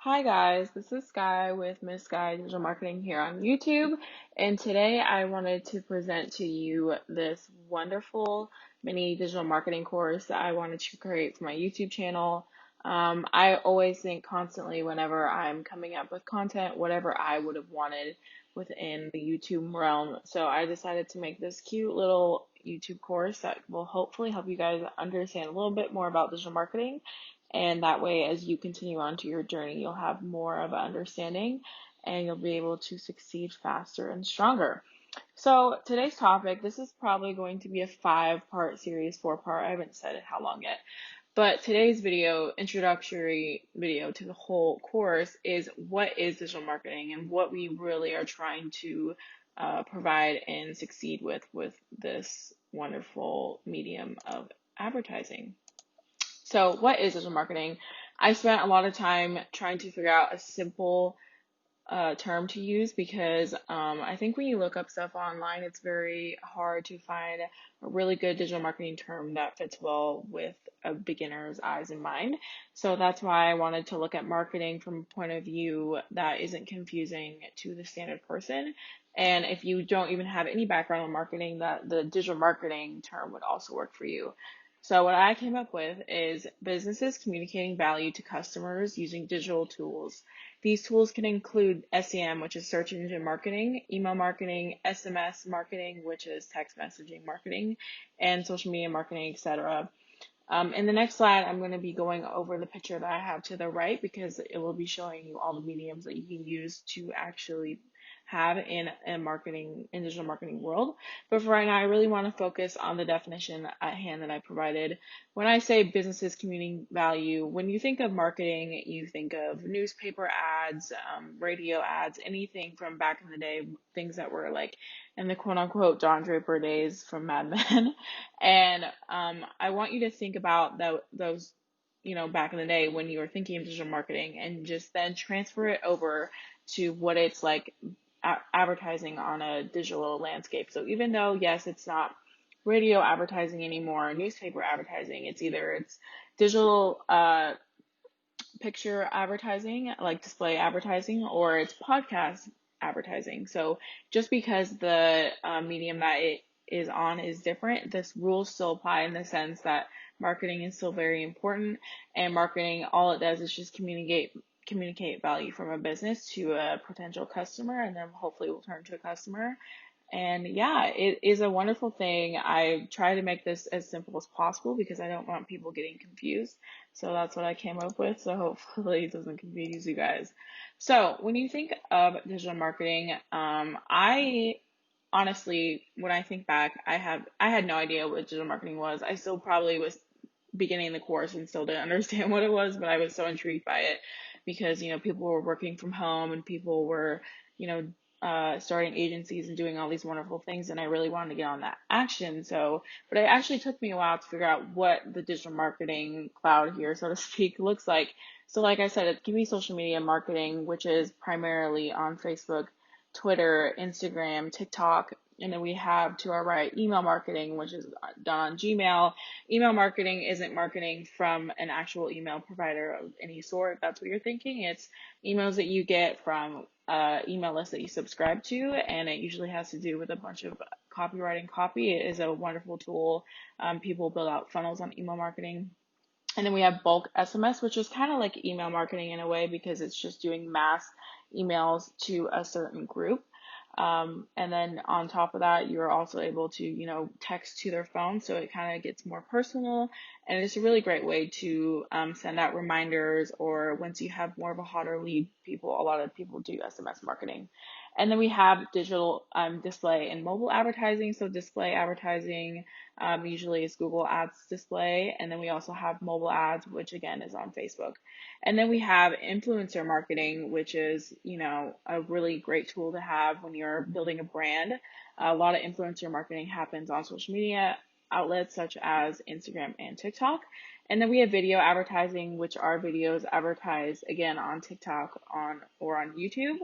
Hi guys, this is Skye with Miss Skye Digital Marketing here on YouTube, and today I wanted to present to you this wonderful mini digital marketing course that I wanted to create for my YouTube channel. I always think constantly whenever I'm coming up with content, whatever I would have wanted within the YouTube realm. So I decided to make this cute little YouTube course that will hopefully help you guys understand a little bit more about digital marketing, and that way, as you continue on to your journey, you'll have more of an understanding and you'll be able to succeed faster and stronger. So, today's topic, this is probably going to be a 5-part series, 4-part, I haven't said how long yet. But today's video, introductory video to the whole course, is what is digital marketing and what we really are trying to provide and succeed with this wonderful medium of advertising. So, what is digital marketing? I spent a lot of time trying to figure out a simple term to use because I think when you look up stuff online, it's very hard to find a really good digital marketing term that fits well with a beginner's eyes and mind. So that's why I wanted to look at marketing from a point of view that isn't confusing to the standard person. And if you don't even have any background in marketing, that the digital marketing term would also work for you. So what I came up with is businesses communicating value to customers using digital tools. These tools can include SEM, which is search engine marketing, email marketing, SMS marketing, which is text messaging marketing, and social media marketing, etc. In the next slide, I'm going to be going over the picture that I have to the right because it will be showing you all the mediums that you can use to actually have in a marketing in digital marketing world. But for right now, I really want to focus on the definition at hand that I provided. When I say businesses communicating value, when you think of marketing, you think of newspaper ads, radio ads, anything from back in the day, things that were like in the quote unquote Don Draper days from Mad Men. And I want you to think about those, back in the day when you were thinking of digital marketing and just then transfer it over to what it's like advertising on a digital landscape. So even though, yes, it's not radio advertising anymore, newspaper advertising, it's digital picture advertising, like display advertising, or it's podcast advertising. So just because the medium that it is on is different, this rules still apply in the sense that marketing is still very important, and marketing, all it does is just communicate value from a business to a potential customer, and then hopefully will turn to a customer. And yeah, it is a wonderful thing. I try to make this as simple as possible because I don't want people getting confused. So that's what I came up with. So hopefully it doesn't confuse you guys. So when you think of digital marketing, I honestly, when I think back, I had no idea what digital marketing was. I still probably was beginning the course and still didn't understand what it was, but I was so intrigued by it because, people were working from home and people were, starting agencies and doing all these wonderful things, and I really wanted to get on that action. So, but it actually took me a while to figure out what the digital marketing cloud here, so to speak, looks like. So, like I said, it can be social media marketing, which is primarily on Facebook, Twitter, Instagram, TikTok, and then we have to our right email marketing, which is done on Gmail. Email marketing isn't marketing from an actual email provider of any sort. That's what you're thinking. It's emails that you get from email list that you subscribe to, and it usually has to do with a bunch of copywriting copy. It is a wonderful tool. People build out funnels on email marketing. And then we have bulk SMS, which is kind of like email marketing in a way because it's just doing mass emails to a certain group. And then on top of that, you're also able to, text to their phone. So it kind of gets more personal. And it's a really great way to send out reminders, or once you have more of a hotter lead, a lot of people do SMS marketing. And then we have digital display and mobile advertising. So display advertising usually is Google Ads display. And then we also have mobile ads, which again is on Facebook. And then we have influencer marketing, which is, a really great tool to have when you're building a brand. A lot of influencer marketing happens on social media outlets such as Instagram and TikTok. And then we have video advertising, which are videos advertised again on TikTok or on YouTube.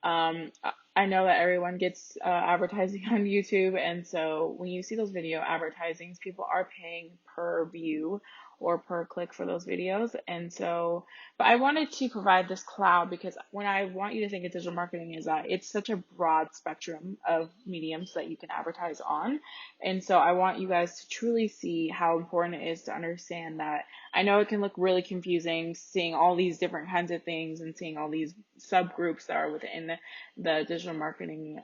I know that everyone gets advertising on YouTube, and so when you see those video advertisings, people are paying per view or per click for those videos. And so, but I wanted to provide this cloud because when I want you to think of digital marketing is that it's such a broad spectrum of mediums that you can advertise on. And so I want you guys to truly see how important it is to understand that. I know it can look really confusing seeing all these different kinds of things and seeing all these subgroups that are within the digital marketing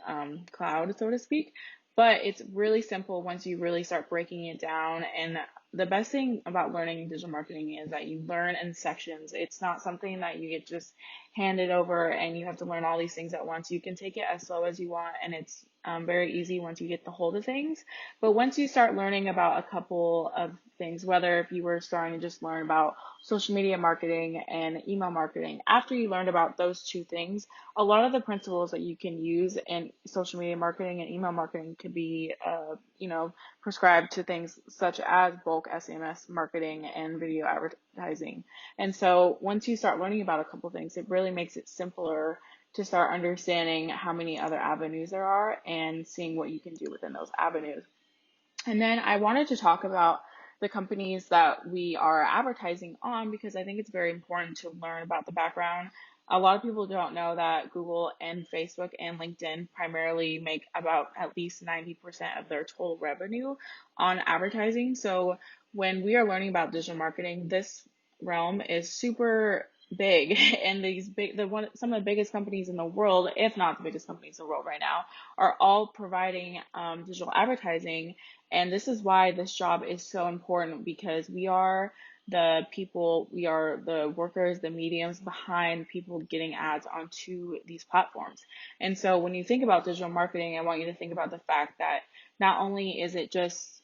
cloud, so to speak. But it's really simple once you really start breaking it down. And the best thing about learning digital marketing is that you learn in sections. It's not something that you get just handed over and you have to learn all these things at once. You can take it as slow as you want, and it's very easy once you get the hold of things. But once you start learning about a couple of things, whether if you were starting to just learn about social media marketing and email marketing, after you learned about those two things, a lot of the principles that you can use in social media marketing and email marketing could be, prescribed to things such as bulk SMS marketing and video advertising. And so once you start learning about a couple things, it really makes it simpler to start understanding how many other avenues there are and seeing what you can do within those avenues. And then I wanted to talk about the companies that we are advertising on because I think it's very important to learn about the background. A lot of people don't know that Google and Facebook and LinkedIn primarily make about at least 90% of their total revenue on advertising. So when we are learning about digital marketing, this realm is super big and some of the biggest companies in the world, if not the biggest companies in the world right now, are all providing digital advertising. And this is why this job is so important because we are the people, we are the workers, the mediums behind people getting ads onto these platforms. And so when you think about digital marketing, I want you to think about the fact that not only is it just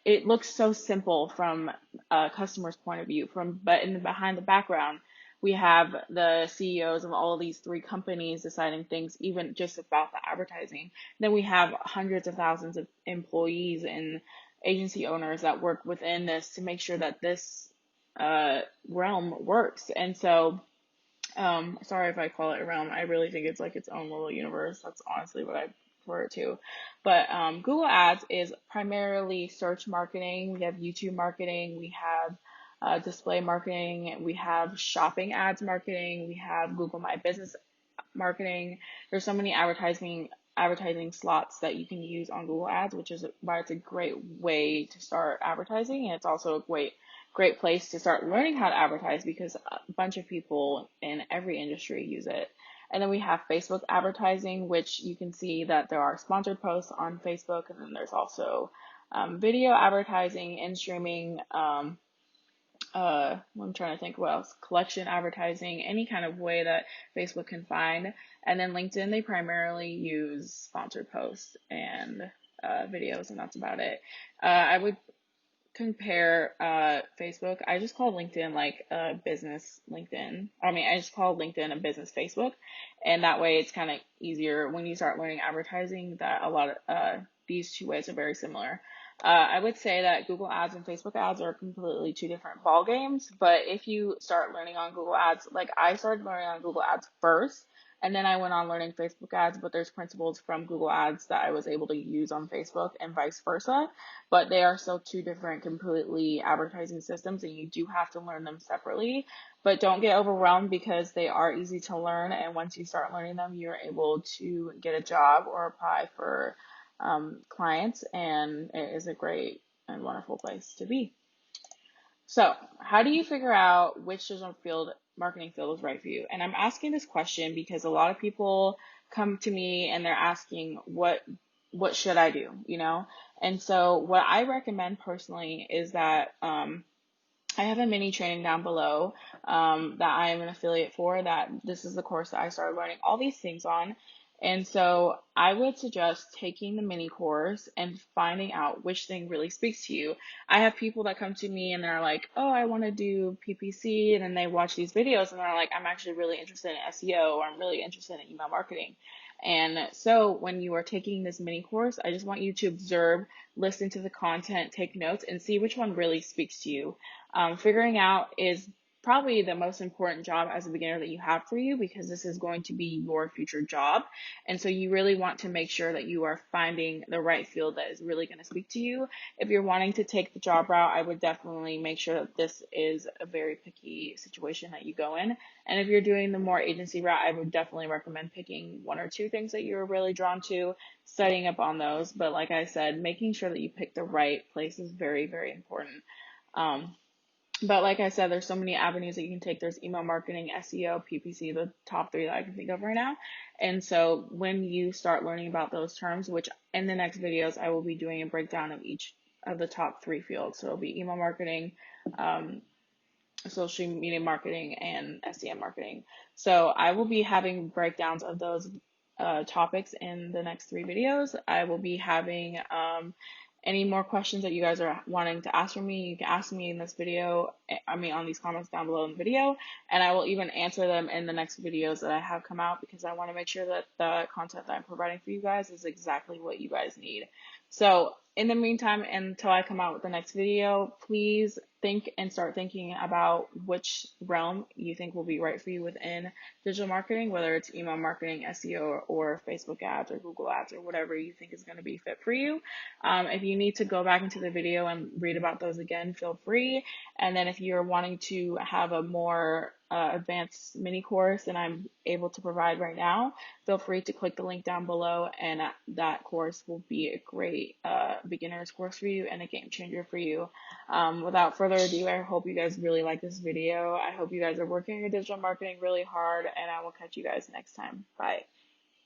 it looks so simple from a customer's point of view, but behind the background, we have the CEOs of all of these three companies deciding things, even just about the advertising. Then we have hundreds of thousands of employees and agency owners that work within this to make sure that this realm works. And so, sorry if I call it a realm. I really think it's like its own little universe. That's honestly what I prefer it to. But Google Ads is primarily search marketing. We have YouTube marketing. We have display marketing, we have shopping ads marketing, we have Google My Business marketing. There's so many advertising slots that you can use on Google Ads, which is why it's a great way to start advertising. And it's also a great place to start learning how to advertise because a bunch of people in every industry use it. And then we have Facebook advertising, which you can see that there are sponsored posts on Facebook, and then there's also video advertising and streaming. I'm trying to think what else, collection advertising, any kind of way that Facebook can find. And then LinkedIn, they primarily use sponsored posts and videos, and that's about it. I would compare Facebook. I just call LinkedIn like a business LinkedIn. I just call LinkedIn a business Facebook, and that way it's kind of easier when you start learning advertising that a lot of these two ways are very similar. I would say that Google Ads and Facebook Ads are completely two different ball games, but if you start learning on Google Ads, like I started learning on Google Ads first, and then I went on learning Facebook Ads, but there's principles from Google Ads that I was able to use on Facebook and vice versa, but they are still two different completely advertising systems, and you do have to learn them separately. But don't get overwhelmed because they are easy to learn, and once you start learning them, you're able to get a job or apply for clients, and it is a great and wonderful place to be. So, how do you figure out which digital marketing field is right for you? And I'm asking this question because a lot of people come to me and they're asking what should I do, And so what I recommend personally is that I have a mini training down below that I am an affiliate for, that this is the course that I started learning all these things on. And so I would suggest taking the mini course and finding out which thing really speaks to you. I have people that come to me and they're like, oh, I want to do PPC. And then they watch these videos and they're like, I'm actually really interested in SEO, or I'm really interested in email marketing. And so when you are taking this mini course, I just want you to observe, listen to the content, take notes, and see which one really speaks to you. Figuring out is probably the most important job as a beginner that you have for you, because this is going to be your future job. And so you really want to make sure that you are finding the right field that is really going to speak to you. If you're wanting to take the job route, I would definitely make sure that this is a very picky situation that you go in. And if you're doing the more agency route, I would definitely recommend picking one or two things that you're really drawn to, studying up on those. But like I said, making sure that you pick the right place is very, very important. Um, but like I said, there's so many avenues that you can take. There's email marketing, SEO, PPC, the top three that I can think of right now. And so when you start learning about those terms, which in the next videos, I will be doing a breakdown of each of the top three fields. So it'll be email marketing, social media marketing, and SEM marketing. So I will be having breakdowns of those topics in the next three videos. I will be having any more questions that you guys are wanting to ask from me, you can ask me in this video, on these comments down below in the video, and I will even answer them in the next videos that I have come out, because I want to make sure that the content that I'm providing for you guys is exactly what you guys need. So in the meantime, until I come out with the next video, please think and start thinking about which realm you think will be right for you within digital marketing, whether it's email marketing, SEO, or Facebook ads or Google ads, or whatever you think is going to be fit for you. If you need to go back into the video and read about those again, feel free. And then if you're wanting to have a more advanced mini course than I'm able to provide right now, feel free to click the link down below, and that course will be a great beginner's course for you and a game changer for you. Without further ado, I hope you guys really like this video. I hope you guys are working your digital marketing really hard, and I will catch you guys next time. Bye.